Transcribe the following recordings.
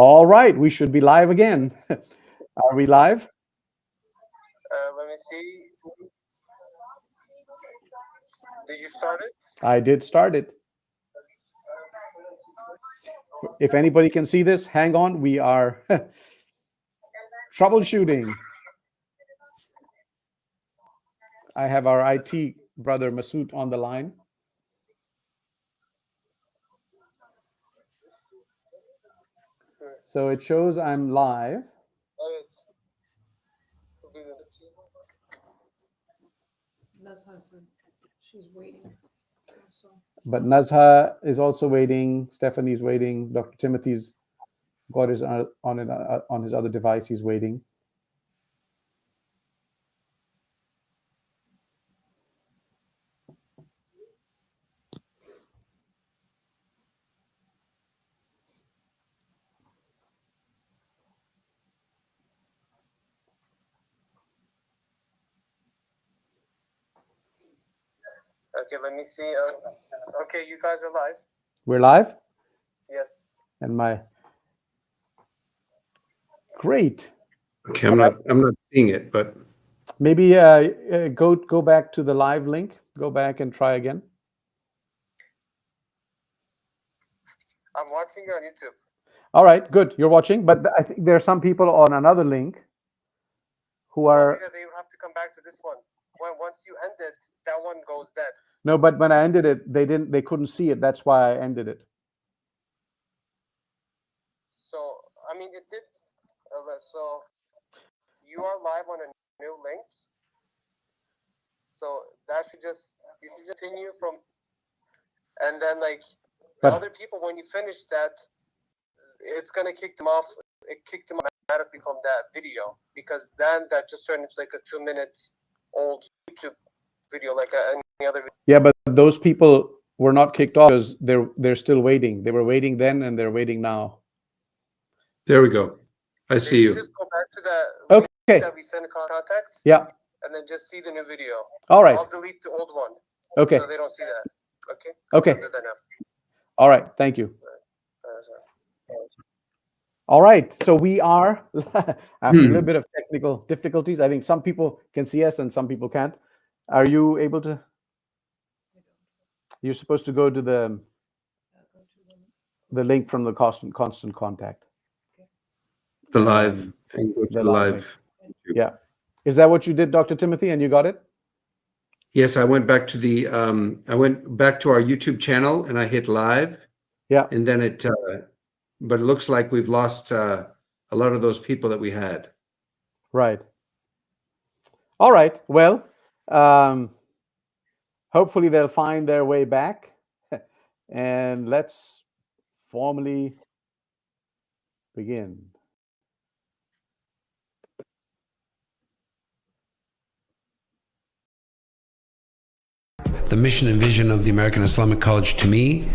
All right, we should be live again. Are we live? Let me see. Did you start it? I did start it. If anybody can see this, hang on. We are troubleshooting. I have our IT brother Masood on the line. So it shows I'm live. She's waiting. But Nazha is also waiting. Stephanie's waiting. Dr. Timothy's got his on his other device. He's waiting. Okay, let me see. Okay, you guys are live. We're live? Yes. And my great. Okay, I'm not seeing it, but Maybe go back to the live link. Go back and try again. I'm watching you on YouTube. All right, good. You're watching, but I think there are some people on another link who are. Yeah, they have to come back to this one. Once you end it, that one goes dead. No, but when I ended it, they couldn't see it. That's why I ended it. So I mean, it did. So you are live on a new link. So that you should continue from, and then like the other people, when you finish that, it's gonna kick them off. It kicked them automatically from that video, because then that just turned into like a 2 minutes old YouTube video, like any other video. Yeah, but those people were not kicked off because they're still waiting. They were waiting then and they're waiting now. there we go. I see you. Just go back to the link that we sent a contact. Yeah. And then just see the new video. All right. I'll delete the old one. Okay. So they don't see that. Okay. Okay. I'll do that now. All right. Thank you. All right. So we are, after a little bit of technical difficulties, I think some people can see us and some people can't. Are you able to? You're supposed to go to the link from the constant contact. The live. And go to the live. Yeah. Is that what you did, Dr. Timothy, and you got it? Yes, I went back to the I went back to our YouTube channel and I hit live. Yeah. And then it but it looks like we've lost a lot of those people that we had. Right. All right. Well, hopefully they'll find their way back. And let's formally begin. The mission and vision of the American Islamic College, to me,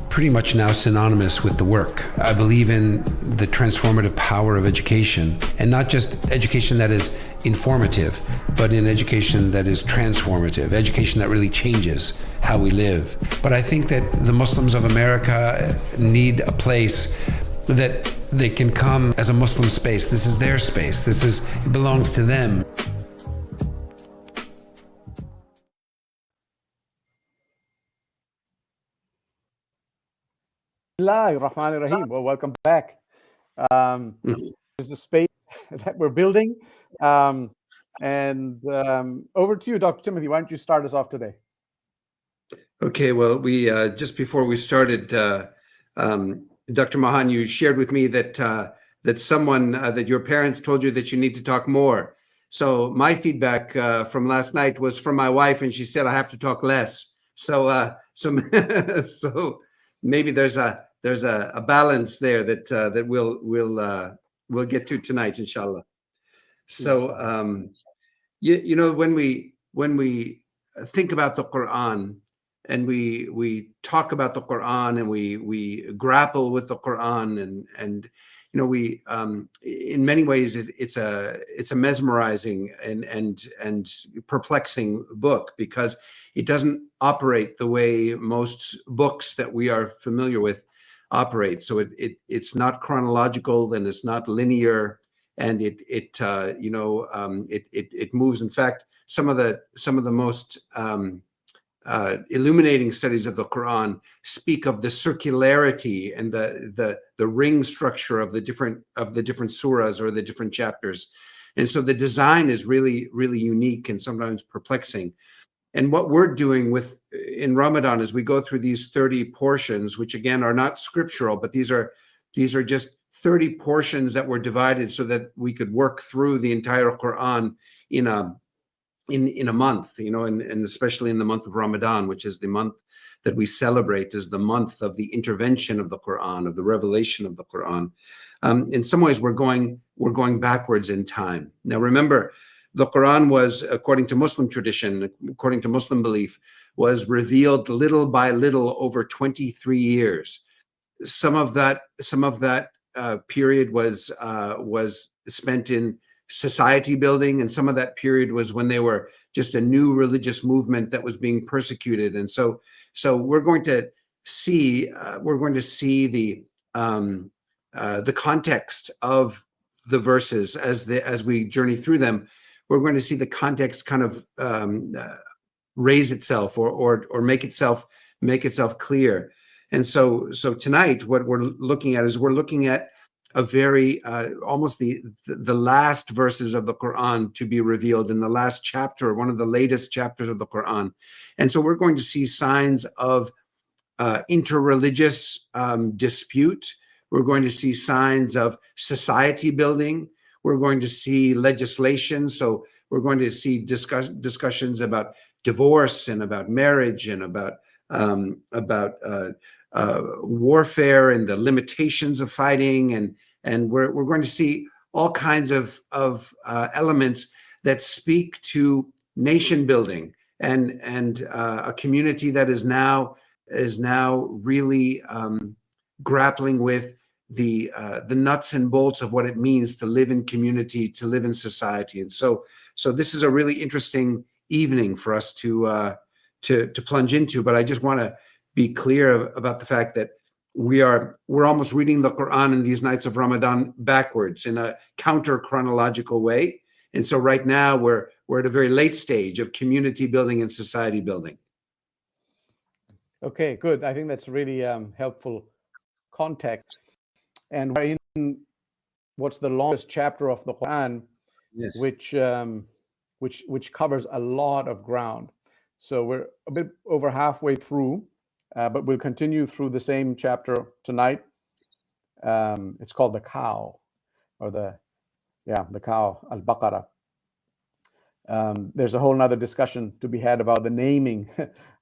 pretty much now synonymous with the work. I believe in the transformative power of education, and not just education that is informative, but in education that is transformative, education that really changes how we live. But I think that the Muslims of America need a place that they can come as a Muslim space. This is their space. It belongs to them. Rahim. Well, welcome back. This is the space that we're building. And over to you, Dr. Timothy. Why don't you start us off today? Okay, well, we just before we started, Dr. Mahan, you shared with me that that your parents told you that you need to talk more. So my feedback from last night was from my wife, and she said I have to talk less. So so maybe there's a balance there that we'll get to tonight, inshallah. So you know, when we think about the Qur'an, and we talk about the Qur'an, and we grapple with the Qur'an, and you know, we in many ways it's a mesmerizing and perplexing book, because it doesn't operate the way most books that we are familiar with operate. So it's not chronological and it's not linear, and it moves. In fact, some of the most illuminating studies of the Quran speak of the circularity and the ring structure of the different surahs or the different chapters. And so the design is really, really unique and sometimes perplexing. And what we're doing in Ramadan is we go through these 30 portions, which again are not scriptural, but these are just 30 portions that were divided so that we could work through the entire Quran in a month, and especially in the month of Ramadan, which is the month that we celebrate as the month of the intervention of the Quran, of the revelation of the Quran. In some ways, we're going backwards in time. Now, remember, the Quran was, according to Muslim tradition, according to Muslim belief, was revealed little by little over 23 years. Some of that period was spent in society building, and some of that period was when they were just a new religious movement that was being persecuted. And so we're going to see the context of the verses as we journey through them. We're going to see the context kind of raise itself or make itself clear. And so tonight, what we're looking at is a very almost the last verses of the Quran to be revealed in the last chapter, one of the latest chapters of the Quran. And so we're going to see signs of interreligious dispute. We're going to see signs of society building. We're going to see legislation. So we're going to see discussions about divorce and about marriage and about warfare and the limitations of fighting, and we're going to see all kinds of elements that speak to nation building and a community that is now really grappling with the nuts and bolts of what it means to live in community, to live in society. And so this is a really interesting evening for us to plunge into. But I just want to be clear about the fact that we're almost reading the Quran in these nights of Ramadan backwards in a counter chronological way. And so right now we're at a very late stage of community building and society building. Okay, good. I think that's really helpful context. And we're in what's the longest chapter of the Quran, yes, which covers a lot of ground. So we're a bit over halfway through, but we'll continue through the same chapter tonight. It's called the cow, or the cow, Al-Baqarah. There's a whole nother discussion to be had about the naming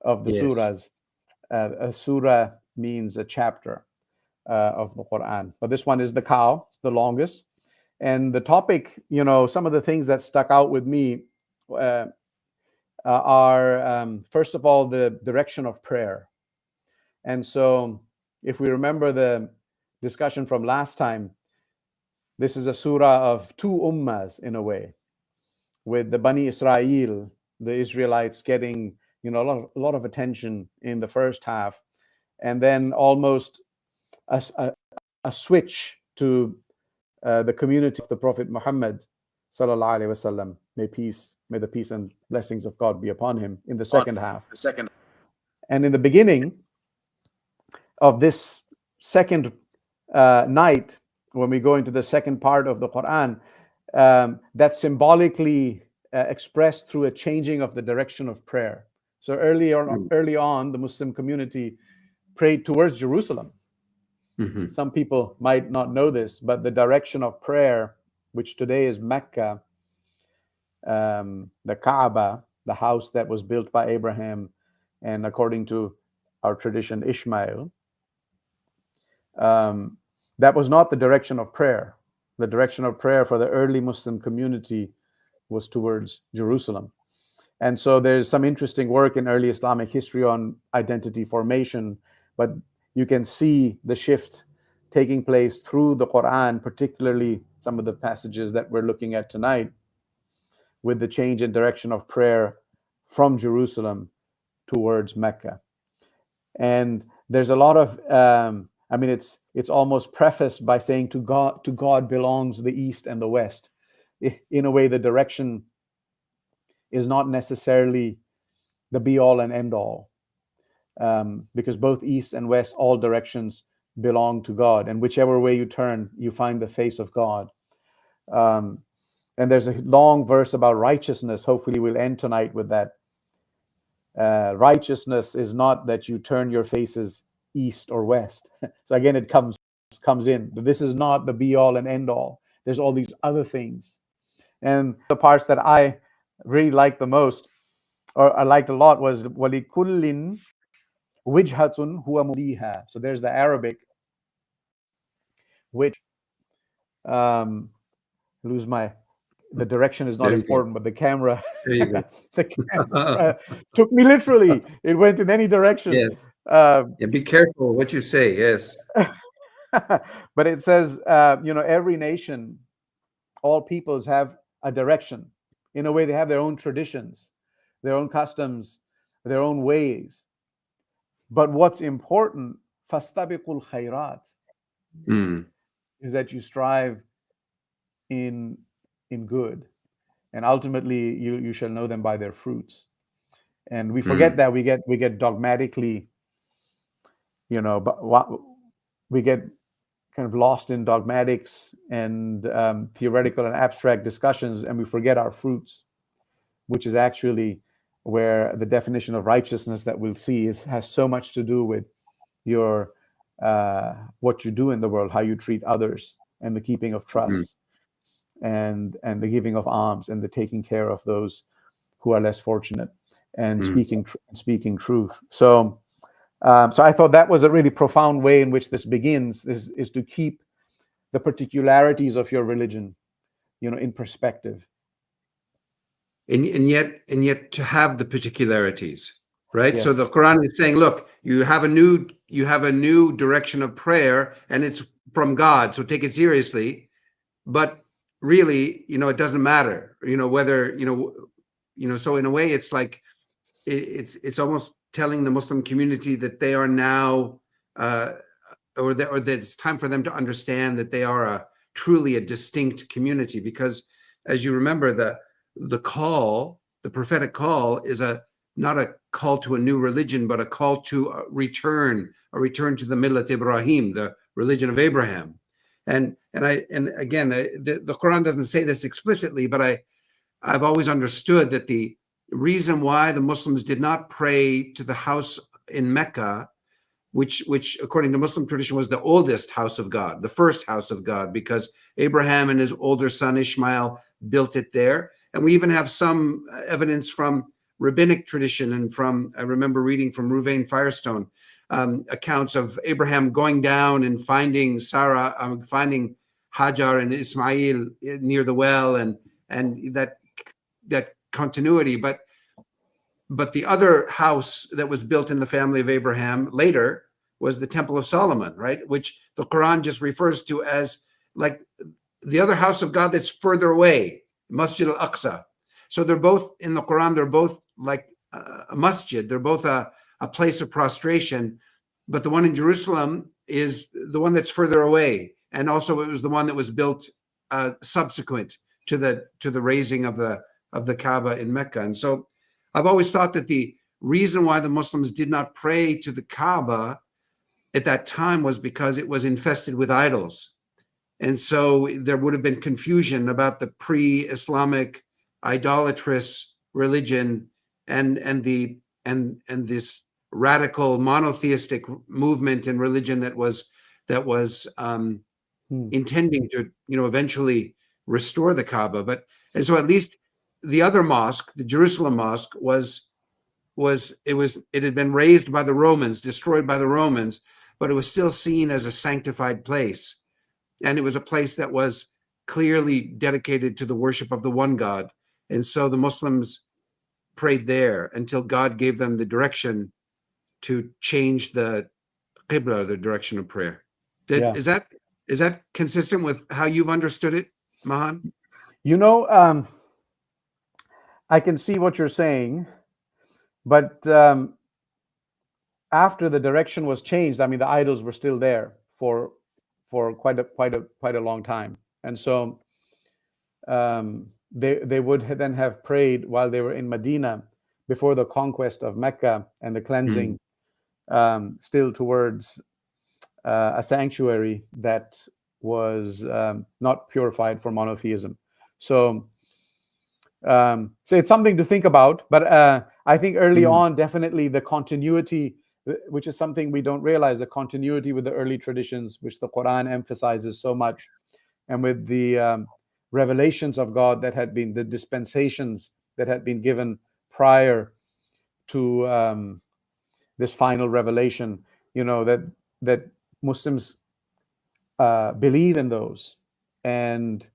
of the surahs. A surah means a chapter of the Quran, but this one is the cow. It's the longest. And the topic, some of the things that stuck out with me are, first of all, the direction of prayer. And so if we remember the discussion from last time, this is a surah of two ummahs in a way, with the Bani Israel, the Israelites, getting a lot of attention in the first half, and then almost a switch to the community of the Prophet Muhammad sallallahu alaihi wasallam. May the peace and blessings of God be upon him in the second half. And in the beginning of this second night, when we go into the second part of the Quran, that's symbolically expressed through a changing of the direction of prayer. So early on, the Muslim community prayed towards Jerusalem. Mm-hmm. Some people might not know this, but the direction of prayer, which today is Mecca, the Kaaba, the house that was built by Abraham, and according to our tradition, Ishmael, that was not the direction of prayer. The direction of prayer for the early Muslim community was towards Jerusalem. And so there's some interesting work in early Islamic history on identity formation, but you can see the shift taking place through the Quran, particularly some of the passages that we're looking at tonight, with the change in direction of prayer from Jerusalem towards Mecca. And there's a lot of I mean, it's almost prefaced by saying to God belongs the East and the West. In a way, the direction is not necessarily the be all and end all, because both East and West, all directions belong to God, and whichever way you turn, you find the face of God. And there's a long verse about righteousness. Hopefully we'll end tonight with that. Righteousness is not that you turn your faces east or west. So again, it comes in, but this is not the be all and end all. There's all these other things. And the parts that I really liked the most, or I liked a lot, was walikullin wijhatun huwa muliha. So there's the Arabic, which the direction is not important, but the camera, the camera took me literally. It went in any direction. Yes. Be careful what you say. Yes. But it says, every nation, all peoples have a direction. In a way, they have their own traditions, their own customs, their own ways. But what's important, fastabiqul khairat, is that you strive in good, and ultimately you shall know them by their fruits. And we forget that. We get dogmatically, but we get kind of lost in dogmatics and theoretical and abstract discussions, and we forget our fruits, which is actually where the definition of righteousness that we'll see has so much to do with your what you do in the world, how you treat others, and the keeping of trust, and the giving of alms, and the taking care of those who are less fortunate, and speaking truth. So I thought that was a really profound way in which this begins, is to keep the particularities of your religion, in perspective. And yet to have the particularities, right? Yes. So the Quran is saying, look, you have a new direction of prayer, and it's from God, so take it seriously. But really, it doesn't matter, whether, so in a way, it's like, it's almost telling the Muslim community that they are now, or that it's time for them to understand that they are truly a distinct community. Because as you remember, the prophetic call is not a call to a new religion, but a call to a return to the Millat Ibrahim, the religion of Abraham. And again, the Quran doesn't say this explicitly, but I've always understood that the reason why the Muslims did not pray to the house in Mecca, which according to Muslim tradition was the oldest house of God, the first house of God, because Abraham and his older son Ishmael built it there. And we even have some evidence from rabbinic tradition and I remember reading from Ruvain Firestone, accounts of Abraham going down and finding Sarah, finding Hajar and Ismail near the well, and that continuity. But the other house that was built in the family of Abraham later was the Temple of Solomon, right? Which the Quran just refers to as like the other house of God that's further away, Masjid al-Aqsa. So they're both in the Quran, they're both like a masjid, they're both a place of prostration, but the one in Jerusalem is the one that's further away. And also it was the one that was built subsequent to the raising of the Kaaba in Mecca. And so I've always thought that the reason why the Muslims did not pray to the Kaaba at that time was because it was infested with idols. And so there would have been confusion about the pre-Islamic idolatrous religion and this radical monotheistic movement and religion that was intending to eventually restore the Kaaba. And so at least the other mosque, the Jerusalem mosque, it had been razed by the Romans, destroyed by the Romans, but it was still seen as a sanctified place. And it was a place that was clearly dedicated to the worship of the one God. And so the Muslims prayed there until God gave them the direction to change the Qibla, the direction of prayer. Is that consistent with how you've understood it, Mahan? I can see what you're saying, but after the direction was changed, I mean, the idols were still there. for quite a long time. And so they would then have prayed while they were in Medina before the conquest of Mecca and the cleansing, still towards a sanctuary that was not purified for monotheism. So it's something to think about. But I think early on, definitely the continuity, which is something we don't realize, the continuity with the early traditions, which the Qur'an emphasizes so much, and with the revelations of God that had been, the dispensations that had been given prior to this final revelation, that Muslims believe in those and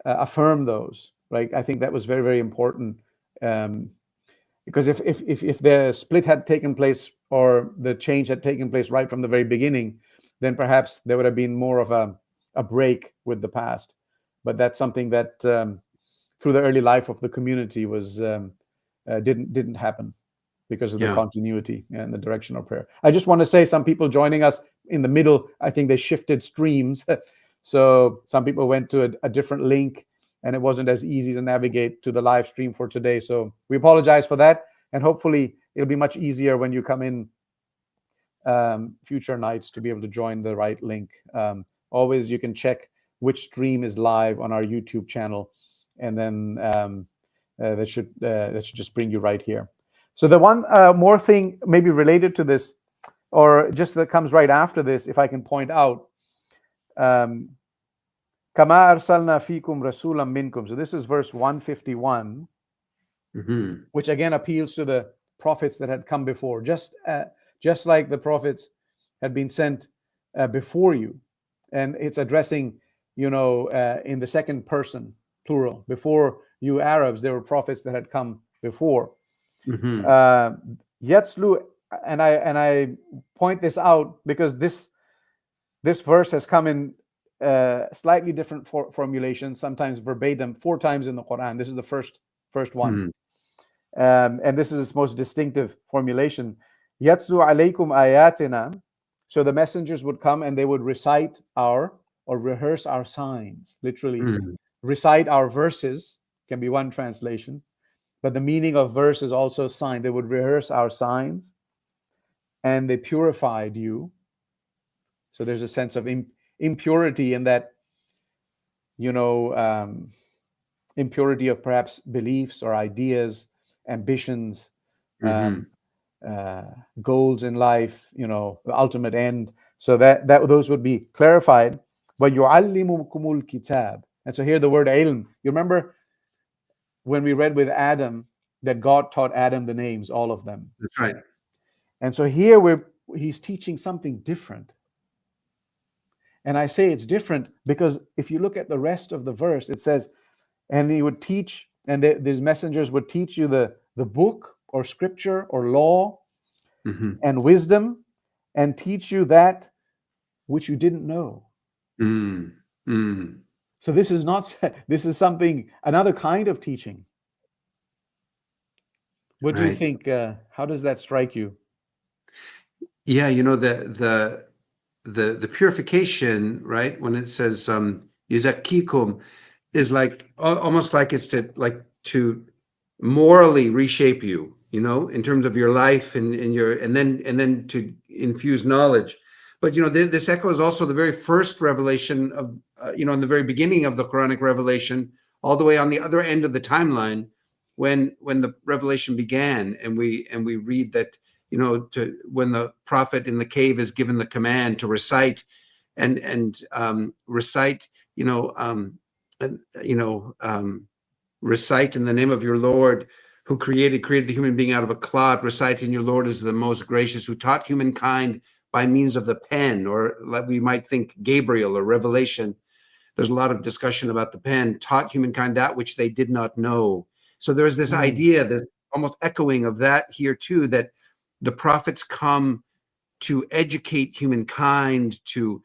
affirm those, right? I think that was very, very important, because if the split had taken place, or the change had taken place right from the very beginning, then perhaps there would have been more of a break with the past. But that's something that through the early life of the community was didn't happen, because of the continuity and the direction of prayer. I just want to say, some people joining us in the middle, I think they shifted streams. So some people went to a different link, and it wasn't as easy to navigate to the live stream for today. So we apologize for that. And hopefully it'll be much easier when you come in future nights to be able to join the right link. Always you can check which stream is live on our YouTube channel, and then that should just bring you right here. So the one more thing maybe related to this, or just that comes right after this, if I can point out, Kama arsalna fikum rasulam minkum. So this is verse 151, which again appeals to the prophets that had come before, just like the prophets had been sent before you. And it's addressing, in the second person, plural. Before you Arabs, there were prophets that had come before. Yatslu, and I point this out because this verse has come in slightly different formulations, sometimes verbatim, 4 times in the Qur'an. This is the first one, and this is its most distinctive formulation. Yatslu alaykum ayatina. So the messengers would come and they would recite or rehearse our signs, literally recite our verses, can be one translation. But the meaning of verse is also sign. They would rehearse our signs, and they purified you. So there's a sense of impurity in that, impurity of perhaps beliefs or ideas, ambitions, goals in life, the ultimate end. So that those would be clarified. But yu'allimukumul kitab. And so here the word ilm. You remember when we read with Adam that God taught Adam the names, all of them. That's right. And so here he's teaching something different. And I say it's different because if you look at the rest of the verse, it says, and he would teach, and these messengers would teach you the book or scripture or law and wisdom, and teach you that which you didn't know. So this is something, another kind of teaching. What do you think? How does that strike you? Yeah, the purification, right? When it says yuzakikum, is like almost like it's to morally reshape you, in terms of your life and then to infuse knowledge. But this echoes also the very first revelation of in the very beginning of the Quranic revelation, all the way on the other end of the timeline, when the revelation began, and we read that when the prophet in the cave is given the command to recite and recite recite in the name of your Lord, who created the human being out of a clod. Recite in your Lord is the most gracious, who taught humankind by means of the pen, or like we might think Gabriel or revelation. There's a lot of discussion about the pen, taught humankind that which they did not know. So there's this idea, this almost echoing of that here too, that the prophets come to educate humankind, to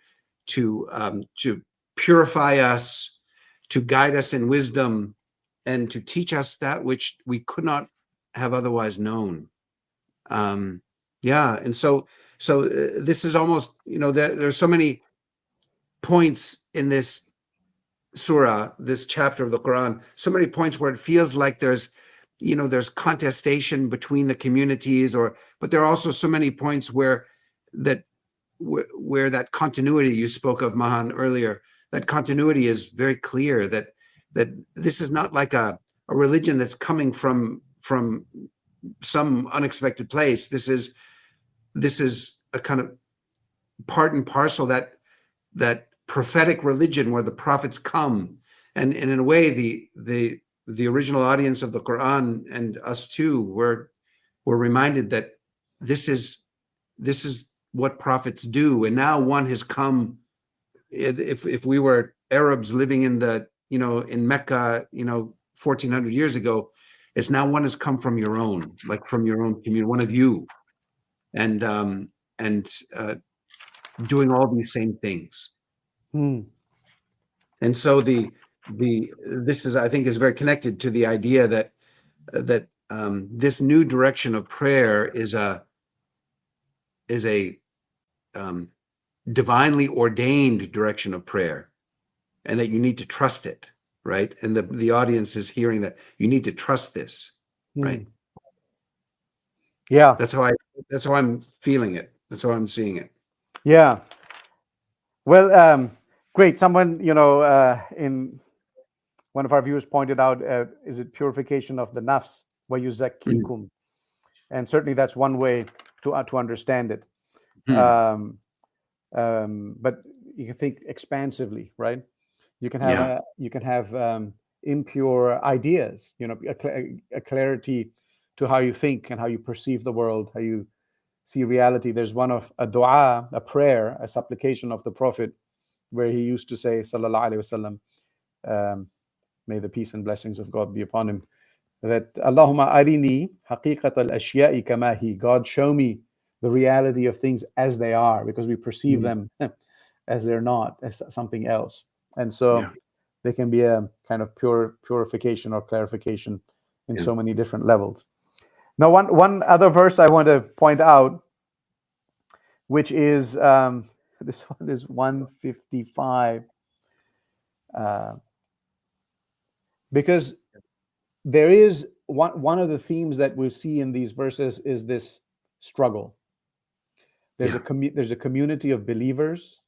purify us, to guide us in wisdom, and to teach us that which we could not have otherwise known. And so this is almost, there's so many points in this surah, this chapter of the Quran, so many points where it feels like there's contestation between the communities, but there are also so many points where that continuity you spoke of, Mahan, earlier, that continuity is very clear, that this is not like a religion that's coming from some unexpected place. This is a kind of part and parcel, that prophetic religion where the prophets come, and in a way the original audience of the Quran and us too were reminded that this is what prophets do. And now one has come. If we were Arabs living in in Mecca 1400 years ago, it's now one has come from your own, like from your own community, one of you, and doing all these same things. And so this is, I think, is very connected to the idea that this new direction of prayer is a divinely ordained direction of prayer, and that you need to trust it, right? And the audience is hearing that you need to trust this, right? Yeah, that's how I'm feeling it. That's how I'm seeing it. Yeah. Well, great. Someone, in one of our viewers pointed out, is it purification of the nafs, wa yuzakkikum? And certainly that's one way to understand it. But you can think expansively, right? You can have impure ideas, a clarity to how you think and how you perceive the world, how you see reality. There's one of a dua, a prayer, a supplication of the Prophet, where he used to say, Sallallahu Alaihi Wasallam, may the peace and blessings of God be upon him, that Allahumma arini haqiqat al-ashya'i kama hi. God, show me the reality of things as they are, because we perceive them as they're not, as something else. And so they can be a kind of purification or clarification in so many different levels. Now, one other verse I want to point out, which is this one is 155, because there is one of the themes that we see in these verses is this struggle. There's a community of believers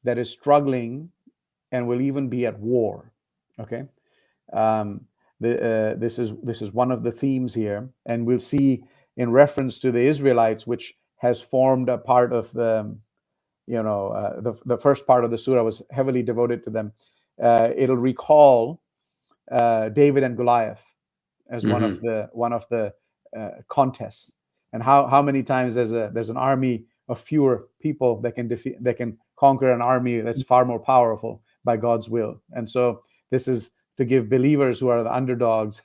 that is struggling and will even be at war. Okay, this is one of the themes here, and we'll see in reference to the Israelites, which has formed a part of the the first part of the surah was heavily devoted to them. It'll recall David and Goliath as one of the contests, and how many times there's an army of fewer people that can conquer an army that's far more powerful by God's will. And so this is to give believers who are the underdogs,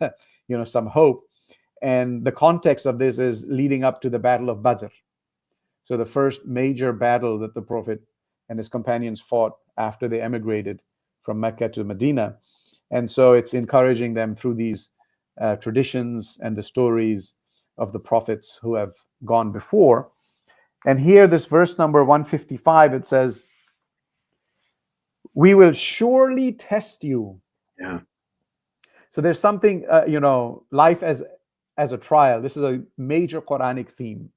some hope. And the context of this is leading up to the Battle of Badr. So the first major battle that the Prophet and his companions fought after they emigrated from Mecca to Medina. And so it's encouraging them through these traditions and the stories of the prophets who have gone before. And here, this verse number 155, it says, we will surely test you. Yeah. So there's something, life as a trial. This is a major Quranic theme.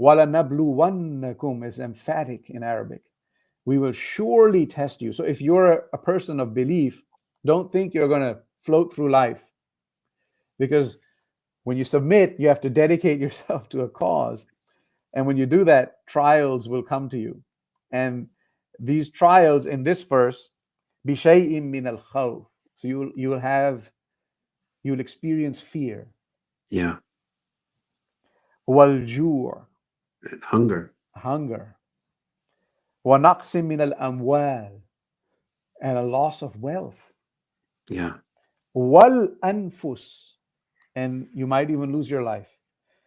وَلَنَبْلُوَنَّكُمْ is emphatic in Arabic. We will surely test you. So if you're a person of belief, don't think you're going to float through life. Because when you submit, you have to dedicate yourself to a cause. And when you do that, trials will come to you. And these trials in this verse, بِشَيْءٍ مِّنَ الْخَوْفِ. So you'll experience fear. Yeah. وَالْجُوعِ. And hunger. وَنَقْصٍ مِّنَ الْأَمْوَالِ. And a loss of wealth. Yeah. وَالْأَنفُسِ. And you might even lose your life.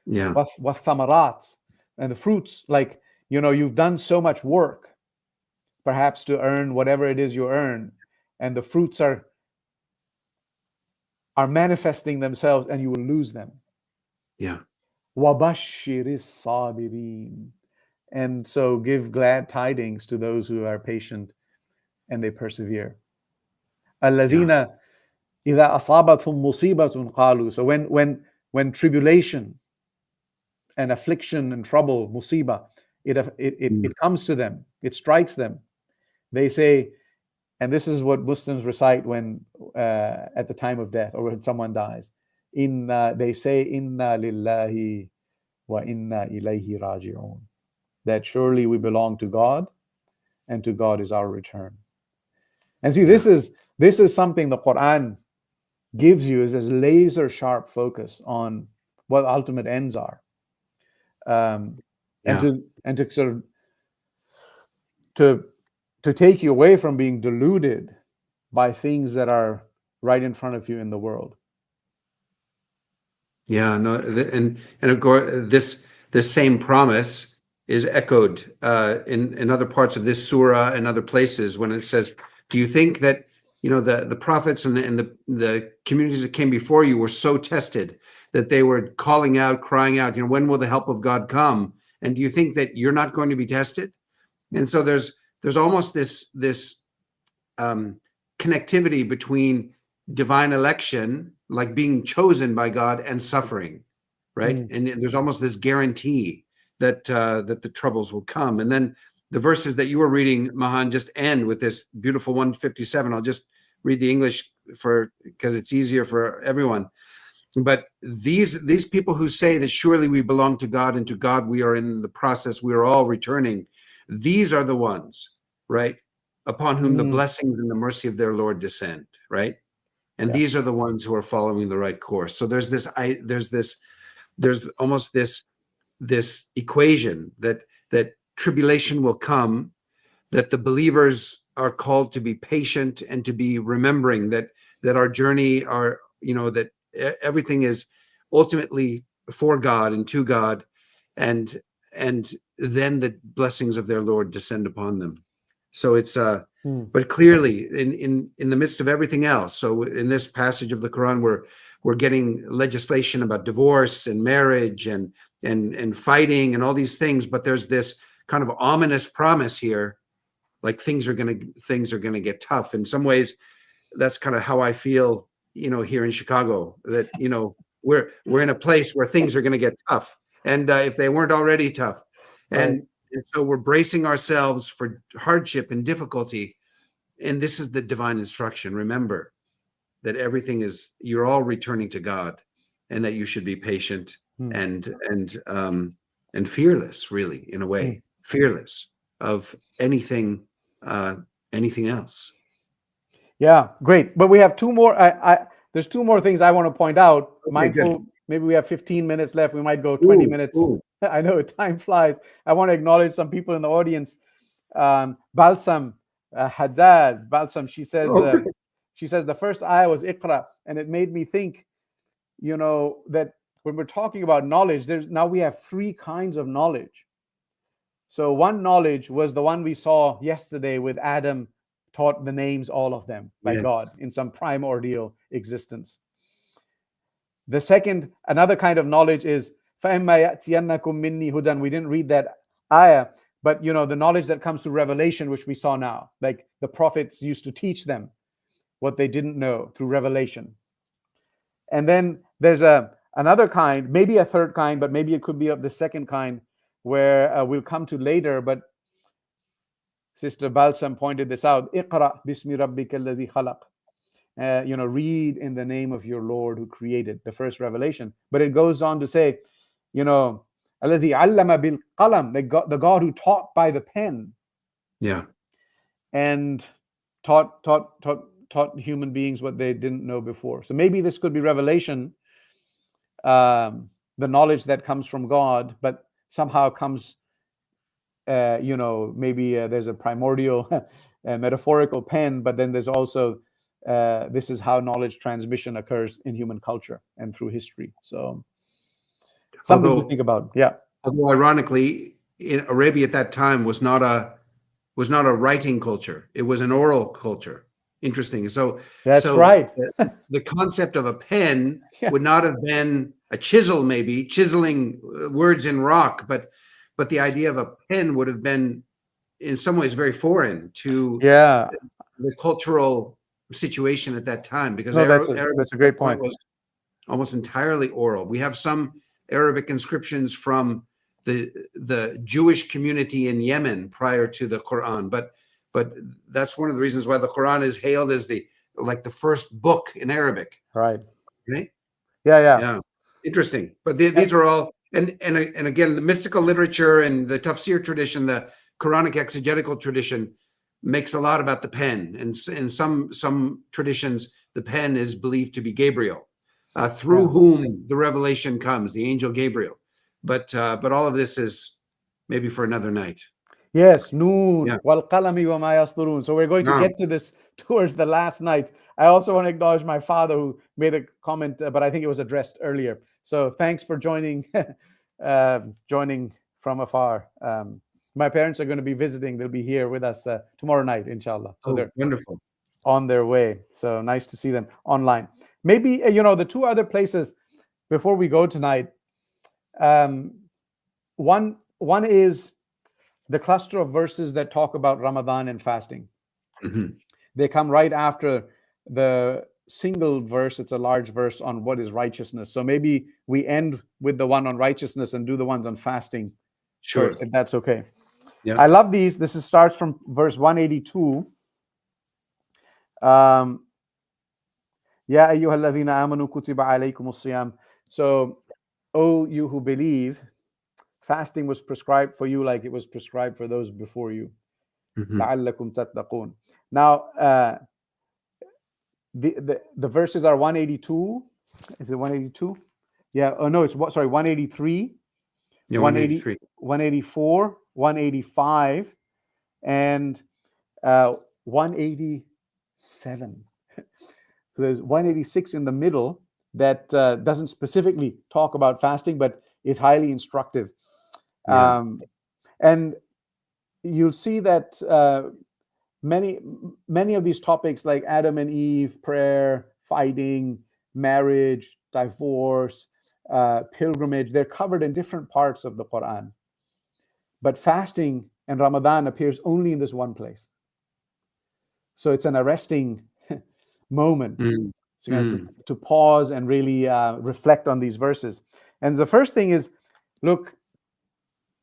Yeah. وَالثَّمَرَاتِ. And the fruits, like, you've done so much work, perhaps to earn whatever it is you earn, and the fruits are manifesting themselves, and you will lose them. Yeah. وَبَشِّرِ الصَّابِرِينَ. And so give glad tidings to those who are patient and they persevere. الَّذِينَ إِذَا أَصَابَتْهُمْ مُصِيبَةٌ قَالُوا. So when tribulation and affliction and trouble, musibah, it comes to them, it strikes them, they say, and this is what Muslims recite when at the time of death or when someone dies, they say, Inna lillahi wa inna ilayhi raji'un. That surely we belong to God, and to God is our return. And see, this is something the Qur'an gives you, is this laser sharp focus on what ultimate ends are, and to sort of to take you away from being deluded by things that are right in front of you in the world. Yeah, no, and of course, this same promise is echoed in other parts of this surah and other places when it says, "Do you think that the prophets and the communities that came before you were so tested that they were calling out, crying out, when will the help of God come? And do you think that you're not going to be tested?" And so there's almost this connectivity between divine election, like being chosen by God, and suffering, right? And there's almost this guarantee that the troubles will come. And then the verses that you were reading, Mahan, just end with this beautiful 157. I'll just read the English because it's easier for everyone. But these people who say that surely we belong to God, and to God we are in the process, we are all returning. These are the ones, right, upon whom the blessings and the mercy of their Lord descend, right? And these are the ones who are following the right course. So there's almost this equation that tribulation will come, that the believers are called to be patient and to be remembering that our journey that everything is ultimately for God and to God, and then the blessings of their Lord descend upon them. So it's but clearly in the midst of everything else. So in this passage of the Quran, we're getting legislation about divorce and marriage and fighting and all these things, but there's this kind of ominous promise here, like things are gonna get tough. In some ways, that's kind of how I feel, here in Chicago, that we're in a place where things are gonna get tough, and if they weren't already tough, and so we're bracing ourselves for hardship and difficulty. And this is the divine instruction. Remember that you're all returning to God, and that you should be patient and fearless, really, in a way, fearless of anything else. Yeah, great. But we have two more. There's two more things I want to point out. Okay, Mindful, good. maybe we have 15 minutes left. We might go 20 minutes. I know time flies. I want to acknowledge some people in the audience. Balsam, Haddad, Balsam, she says the first ayah was Iqra, and it made me think, that when we're talking about knowledge, now we have three kinds of knowledge. So one knowledge was the one we saw yesterday with Adam, taught the names, all of them, by God in some primordial existence. The second, another kind of knowledge is فَإِمَّا يَأْتِيَنَّكُم مِّنِّي هُدًى. We didn't read that ayah, but the knowledge that comes through revelation, which we saw now, like the prophets used to teach them what they didn't know through revelation. And then there's another kind, maybe a third kind, but maybe it could be of the second kind, where we'll come to later. But Sister Balsam pointed this out. Iqra bismi rabbika alladhi khalaq. Read in the name of your Lord who created, the first revelation. But it goes on to say, alladhi allama bil qalam, the God who taught by the pen. Yeah. And taught human beings what they didn't know before. So maybe this could be revelation, the knowledge that comes from God, but somehow comes, maybe there's a primordial metaphorical pen, but then there's also this is how knowledge transmission occurs in human culture and through history. So something to think about. Yeah. Although ironically, in Arabia at that time was not a writing culture; it was an oral culture. Interesting. So that's right. The concept of a pen would not have been a chisel, maybe chiseling words in rock, but but the idea of a pen would have been in some ways very foreign to Yeah. the cultural situation at that time, because No, that's Arabic a great point. was almost entirely oral. We have some Arabic inscriptions from the Jewish community in Yemen prior to the Qur'an, but that's one of the reasons why the Qur'an is hailed as the first book in Arabic. Right. Right? Yeah. Interesting. But these are all, and again, the mystical literature and the tafsir tradition, the Quranic exegetical tradition makes a lot about the pen. And in some traditions, the pen is believed to be Gabriel, through whom the revelation comes, the angel Gabriel. But all of this is maybe for another night. Yes, Noon, Yeah. wal qalami wa ma yasturun. So we're going to get to this towards the last night. I also want to acknowledge my father who made a comment, but I think it was addressed earlier. So thanks for joining from afar. My parents are going to be visiting. They'll be here with us tomorrow night, inshallah. So they're wonderful. on their way. So nice to see them online. Maybe, the two other places before we go tonight. One is the cluster of verses that talk about Ramadan and fasting. Mm-hmm. They come right after the single verse. It's a large verse on what is righteousness. So maybe we end with the one on righteousness and do the ones on fasting first, if that's okay. Yeah. I love these. This starts from verse 182. Ya ayyuhalladhina amanu kutiba alaykumus siyam. So, oh, you who believe, fasting was prescribed for you like it was prescribed for those before you. لَعَلَّكُمْ تَتَّقُونَ. Now, the verses are 182. Is it 182? Yeah. Oh, no, it's 183. Yeah, 183. 184, 185, and 187. So there's 186 in the middle that doesn't specifically talk about fasting, but is highly instructive. Yeah. And you'll see that many of these topics, like Adam and Eve, prayer, fighting, marriage, divorce, pilgrimage, they're covered in different parts of the Qur'an. But fasting and Ramadan appears only in this one place. So it's an arresting moment. So you have to pause and really reflect on these verses. And the first thing is, look,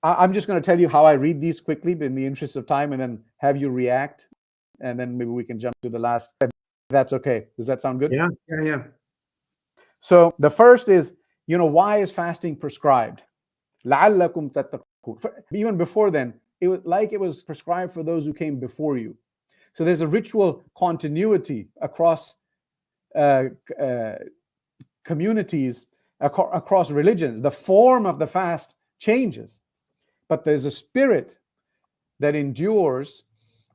I'm just going to tell you how I read these quickly in the interest of time, and then have you react, and then maybe we can jump to the last. If that's okay. Does that sound good? Yeah. So the first is, why is fasting prescribed? لَعَلَّكُمْ تَتَّقُونَ. Even before then, it was prescribed for those who came before you. So there's a ritual continuity across communities, across religions. The form of the fast changes, but there's a spirit that endures,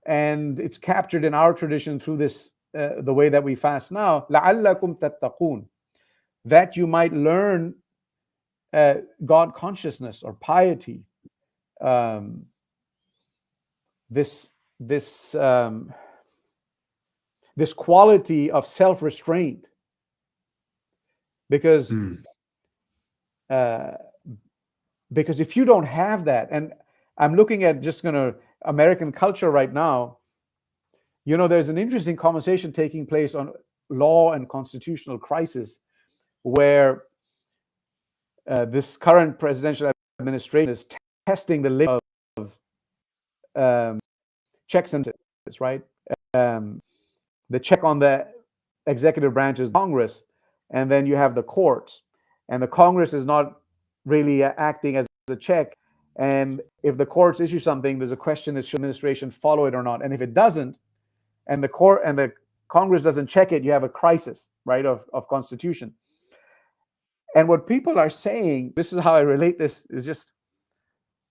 and it's captured in our tradition through this, the way that we fast now. لَعَلَّكُمْ تَتَّقُونَ. That you might learn God consciousness or piety. This quality of self-restraint, because if you don't have that, and I'm looking at American culture right now, there's an interesting conversation taking place on law and constitutional crisis, where this current presidential administration is testing the limit of checks and balances, right? The check on the executive branch is Congress, and then you have the courts, and the Congress is not really acting as a check. And if the courts issue something, there's a question: is should administration follow it or not? And if it doesn't, and the Congress doesn't check it, you have a crisis, right, of constitution. And what people are saying, this is how I relate this, is just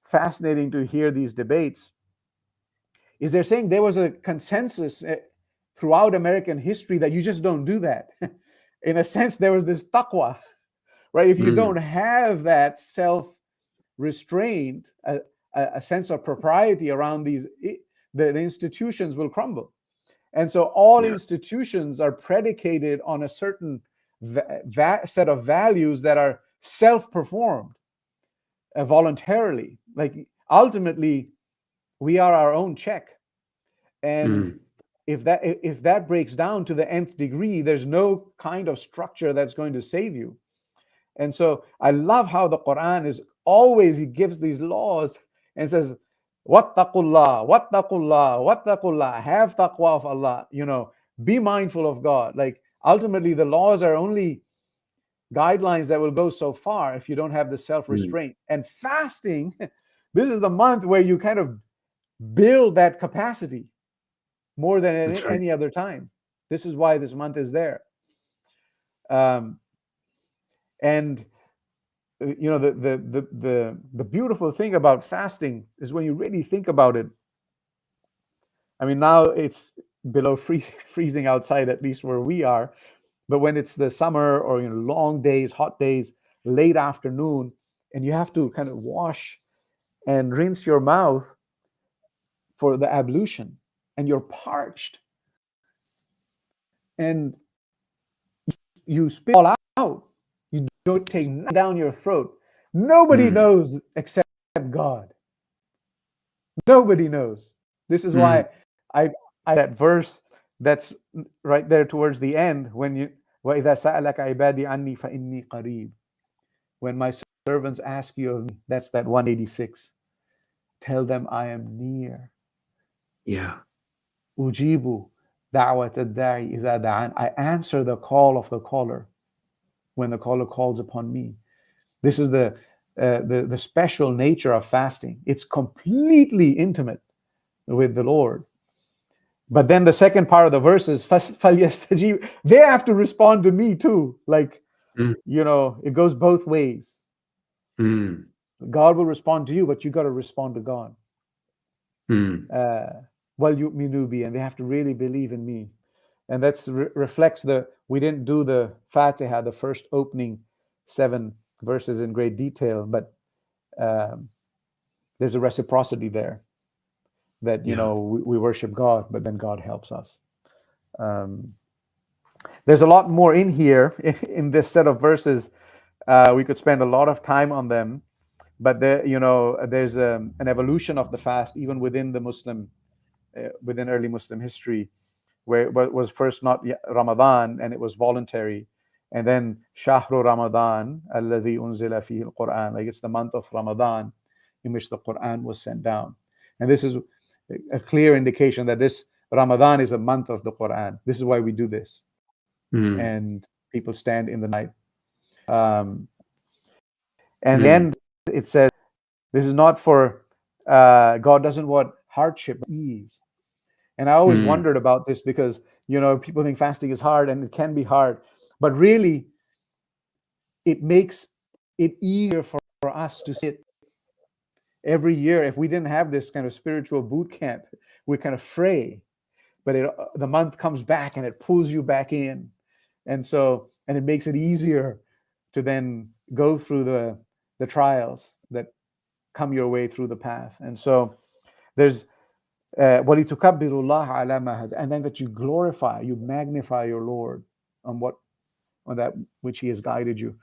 fascinating to hear these debates, is they're saying there was a consensus throughout American history that you just don't do that. In a sense, there was this taqwa, right? If you don't have that self-restraint, a sense of propriety around these, the institutions will crumble. And so all institutions are predicated on a certain set of values that are self-performed. voluntarily. Like ultimately, we are our own check, and if that breaks down to the nth degree, there's no kind of structure that's going to save you. And so I love how the Quran is always, he gives these laws and says, wattaqullah, wattaqullah, wattaqullah, have taqwa of Allah, be mindful of God. Like ultimately the laws are only guidelines that will go so far if you don't have the self-restraint. And fasting, this is the month where you kind of build that capacity more than any other time. This is why this month is there. And the beautiful thing about fasting is when you really think about it. I mean, now it's below freezing outside, at least where we are. But when it's the summer or long days, hot days, late afternoon, and you have to kind of wash and rinse your mouth for the ablution, and you're parched, and you spit all out. You don't take down your throat. Nobody knows except God. Nobody knows. This is why I that verse that's right there towards the end, when you وَإِذَا سَأَلَكَ عِبَادِي عَنِّي فَإِنِّي قَرِيبٌ. When my servants ask you of me, that's that 186. Tell them I am near. Yeah. Ujibu da'wat ad-da'i idha da'an. I answer the call of the caller when the caller calls upon me. This is the special nature of fasting. It's completely intimate with the Lord. But then the second part of the verse is فَلْيَسْتَجِيبُ. They have to respond to me too. Like, it goes both ways. God will respond to you, but you got to respond to God. وَلْيُؤْمِنُوا بِي, and they have to really believe in me. And that's reflects we didn't do the Fatiha, the first opening 7 verses in great detail, but there's a reciprocity there that, we worship God, but then God helps us. There's a lot more in here in this set of verses. We could spend a lot of time on them, but there's an evolution of the fast even within the within early Muslim history, where it was first not Ramadan and it was voluntary, and then Shahru Ramadan alladhi unzila fihi al-Qur'an, like it's the month of Ramadan in which the Qur'an was sent down. And this is a clear indication that this Ramadan is a month of the Qur'an. This is why we do this. And people stand in the night. And then it says, this is not for, God doesn't want hardship, but ease. And I always wondered about this because, people think fasting is hard, and it can be hard. But really, it makes it easier for us to sit. Every year, if we didn't have this kind of spiritual boot camp, we kind of fray. But the month comes back and it pulls you back in. And it makes it easier to then go through the trials that come your way through the path. And so there's وَلِتُكَبِّرُوا اللَّهَ عَلَى مَا هَدَاكُمْ, and then that you glorify, you magnify your Lord on that which He has guided you.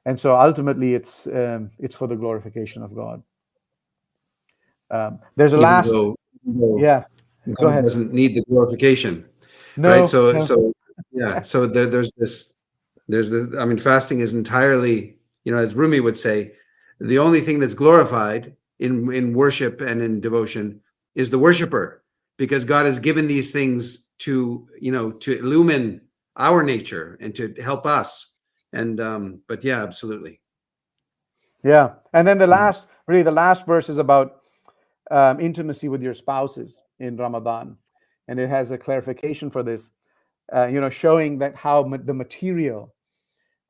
And so ultimately, it's for the glorification of God. There's a Even though yeah. Go ahead. Doesn't need the glorification, no, right? So no. So there's this. I mean, fasting is entirely, as Rumi would say, the only thing that's glorified in worship and in devotion is the worshiper, because God has given these things to illumine our nature and to help us. And but yeah, absolutely. Yeah. And then the last verse is about intimacy with your spouses in Ramadan. And it has a clarification for this, showing that how the material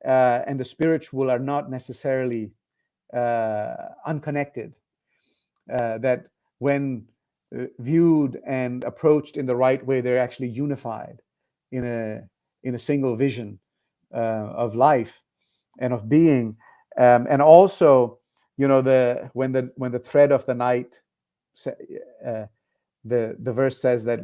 and the spiritual are not necessarily unconnected. That when viewed and approached in the right way, they're actually unified in a single vision of life and of being. And also, when the thread of the night, the verse says that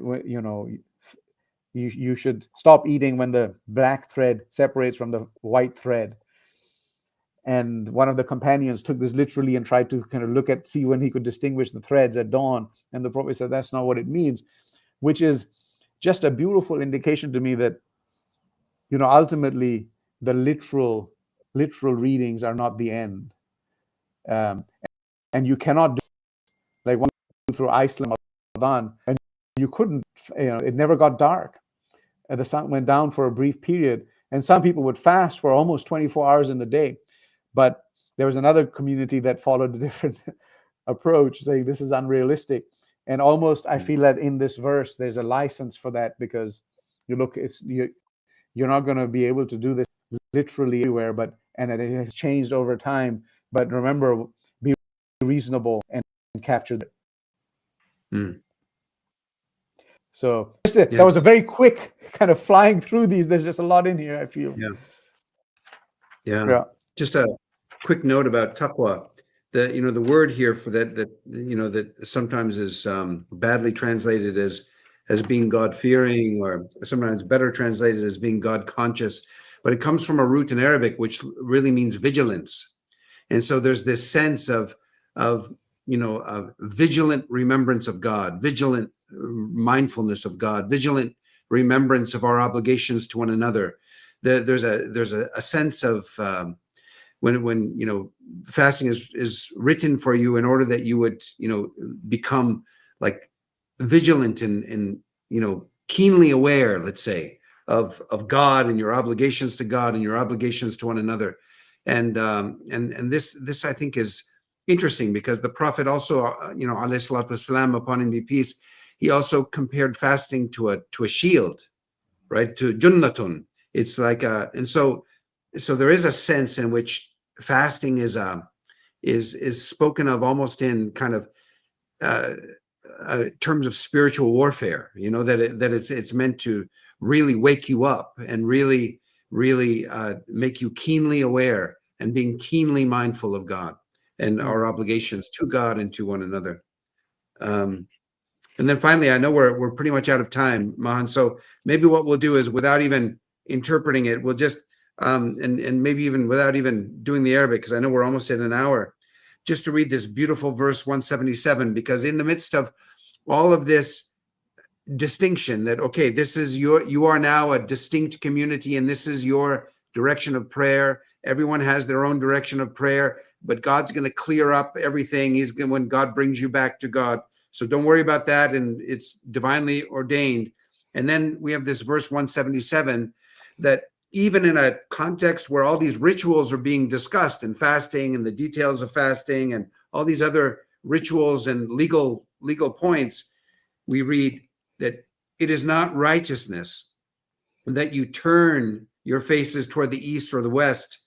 you should stop eating when the black thread separates from the white thread. And one of the companions took this literally and tried to kind of see when he could distinguish the threads at dawn. And the Prophet said, that's not what it means, which is just a beautiful indication to me that, ultimately the literal readings are not the end. And you cannot do like one through Iceland, Ramadan, and you couldn't, it never got dark. And the sun went down for a brief period. And some people would fast for almost 24 hours in the day. But there was another community that followed a different approach, saying this is unrealistic. And almost, I feel that in this verse, there's a license for that, because you're not going to be able to do this literally everywhere, and it has changed over time. But remember, be reasonable and capture it. So that was a very quick kind of flying through these. There's just a lot in here, I feel. Yeah. Just a quick note about taqwa. The word here for that sometimes is badly translated as being God-fearing, or sometimes better translated as being God-conscious. But it comes from a root in Arabic, which really means vigilance. And so there's this sense of vigilant remembrance of God, vigilant mindfulness of God, vigilant remembrance of our obligations to one another. There's a sense of when fasting is written for you in order that you would become like vigilant and keenly aware, let's say, of God and your obligations to God and your obligations to one another. And this I think is interesting, because the Prophet also, alayhi salatu wasalam, upon him be peace, he also compared fasting to a shield, right? To junnatun. It's like and so there is a sense in which fasting is spoken of almost in kind of terms of spiritual warfare. That it's meant to really wake you up and really make you keenly aware and being keenly mindful of God and our obligations to God and to one another. And then finally, I know we're pretty much out of time, Mahan. So maybe what we'll do is, without even interpreting it, we'll just and maybe even without even doing the Arabic, because I know we're almost at an hour, just to read this beautiful verse 177, because in the midst of all of this distinction, that okay, this is you are now a distinct community, and this is your direction of prayer. Everyone has their own direction of prayer, but God's going to clear up everything. When God brings you back to God. So don't worry about that, and it's divinely ordained. And then we have this verse 177, that even in a context where all these rituals are being discussed, and fasting and the details of fasting and all these other rituals and legal points, we read that it is not righteousness that you turn your faces toward the east or the west,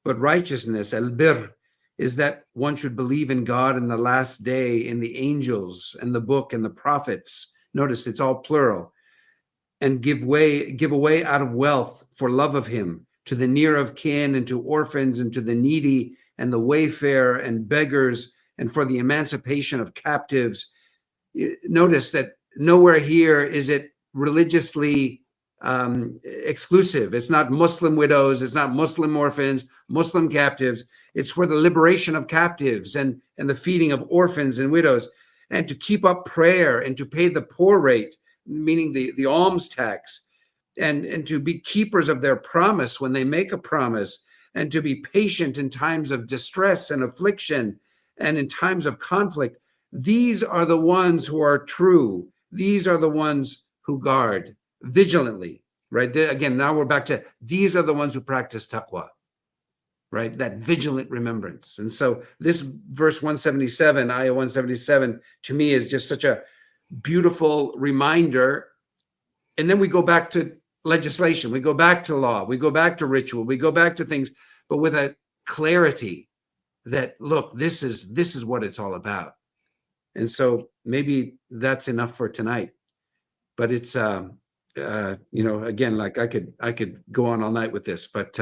but righteousness, al-birr, is that one should believe in God in the last day, in the angels and the book and the prophets. Notice it's all plural. And give away out of wealth for love of him, to the near of kin, and to orphans, and to the needy and the wayfarer and beggars, and for the emancipation of captives. Notice that nowhere here is it religiously exclusive. It's not Muslim widows, it's not Muslim orphans, Muslim captives. It's for the liberation of captives and the feeding of orphans and widows, and to keep up prayer, and to pay the poor rate, meaning the alms tax, and to be keepers of their promise when they make a promise, and to be patient in times of distress and affliction and in times of conflict. These are the ones who are true. These are the ones who guard vigilantly, right? Again, now we're back to these are the ones who practice taqwa, right? That vigilant remembrance. And so this verse 177, ayah 177, to me is just such a beautiful reminder. And then we go back to legislation, we go back to law, we go back to ritual, we go back to things, but with a clarity that, look, this is what it's all about. And so maybe that's enough for tonight. But it's again, like I could go on all night with this, but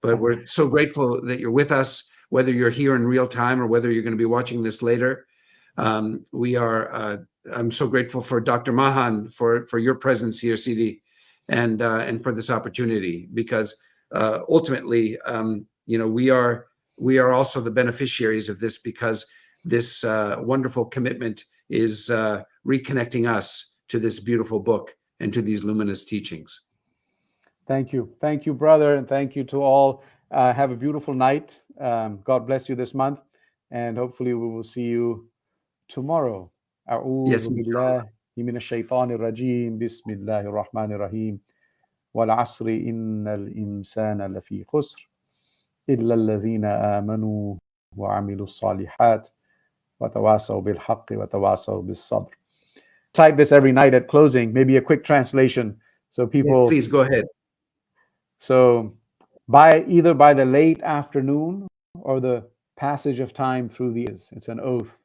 we're so grateful that you're with us, whether you're here in real time or whether you're going to be watching this later. I'm so grateful for Dr. Mahan for your presence here, Sidi, and for this opportunity, because ultimately we are also the beneficiaries of this, because this wonderful commitment is reconnecting us to this beautiful book and to these luminous teachings. Thank you, brother, and thank you to all. Have a beautiful night. God bless you this month, and hopefully we will see you tomorrow. Yes, أعوذ بالله من الشيطان الرجيم بسم الله الرحمن الرحيم والعصر إن الإنسان لفي خسر إلا الذين آمنوا وعملوا الصالحات وتواصوا بالحق وتواصوا بالصبر. Cite this every night at closing, maybe a quick translation so people. Yes, please go ahead. So either by the late afternoon or the passage of time through the years, it's an oath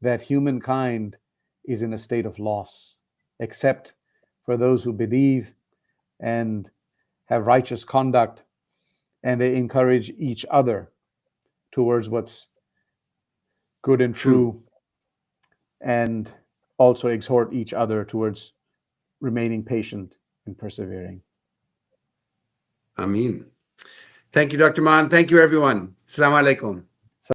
that humankind is in a state of loss, except for those who believe and have righteous conduct, and they encourage each other towards what's good and true, and also exhort each other towards remaining patient and persevering. Ameen. Thank you, Dr. Maan. Thank you, everyone. Assalamu alaikum.